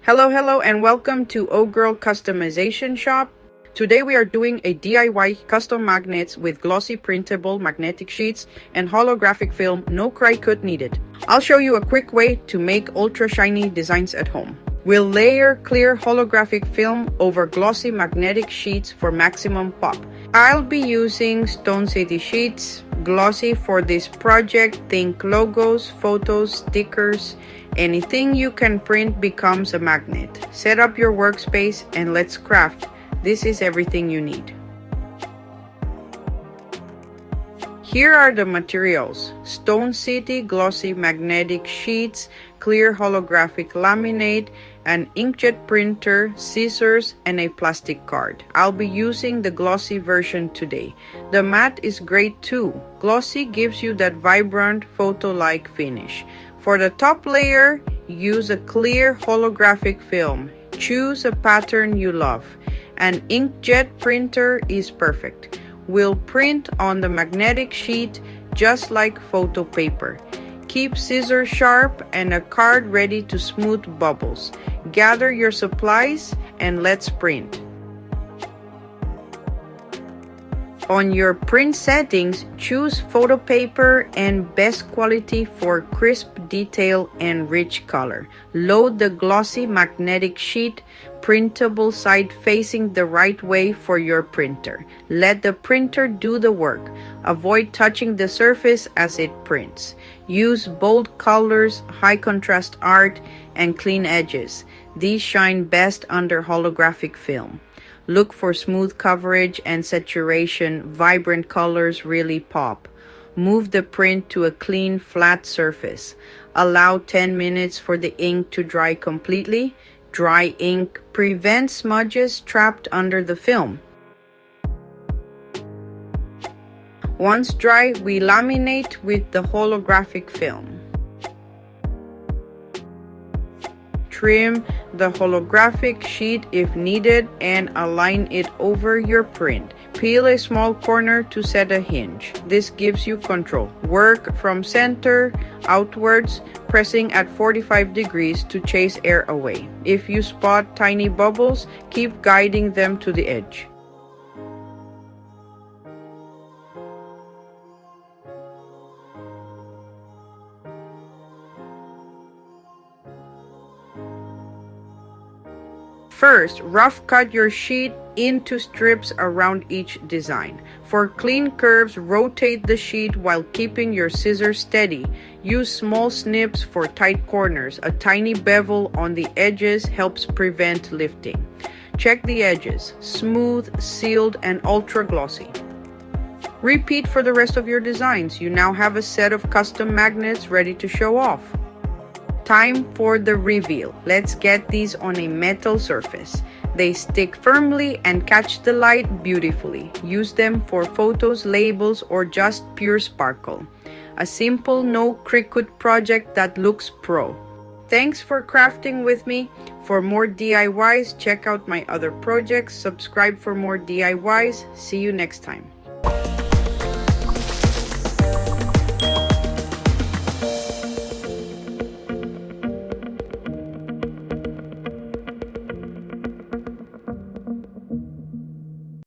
Hello, and welcome to O Girl Customization Shop. Today we are doing a DIY custom magnets with glossy printable magnetic sheets and holographic film, no Cricut needed. I'll show you a quick way to make ultra shiny designs at home. We'll layer clear holographic film over glossy magnetic sheets for maximum pop. I'll be using Stone City sheets, glossy for this project. Think logos, photos, stickers, anything you can print becomes a magnet. Set up your workspace and let's craft. This is everything you need. Here are the materials: Stone City glossy magnetic sheets, clear holographic laminate, an inkjet printer, scissors, and a plastic card. I'll be using the glossy version today. The matte is great too. Glossy gives you that vibrant photo-like finish. For the top layer, use a clear holographic film. Choose a pattern you love. An inkjet printer is perfect. Will print on the magnetic sheet just like photo paper. Keep scissors sharp and a card ready to smooth bubbles. Gather your supplies and let's print. On your print settings, choose photo paper and best quality for crisp detail and rich color. Load the glossy magnetic sheet, printable side facing the right way for your printer. Let the printer do the work. Avoid touching the surface as it prints. Use bold colors, high contrast art, and clean edges. These shine best under holographic film. Look for smooth coverage and saturation. Vibrant colors really pop. Move the print to a clean, flat surface. Allow 10 minutes for the ink to dry completely. Dry ink prevents smudges trapped under the film. Once dry, we laminate with the holographic film. Trim the holographic sheet if needed and align it over your print. Peel a small corner to set a hinge. This gives you control. Work from center outwards, pressing at 45 degrees to chase air away. If you spot tiny bubbles, keep guiding them to the edge. First, rough cut your sheet into strips around each design. For clean curves, rotate the sheet while keeping your scissors steady. Use small snips for tight corners. A tiny bevel on the edges helps prevent lifting. Check the edges. Smooth, sealed, and ultra glossy. Repeat for the rest of your designs. You now have a set of custom magnets ready to show off. Time for the reveal. Let's get these on a metal surface. They stick firmly and catch the light beautifully. Use them for photos, labels, or just pure sparkle. A simple, no Cricut project that looks pro. Thanks for crafting with me. For more DIYs, check out my other projects. Subscribe for more DIYs. See you next time.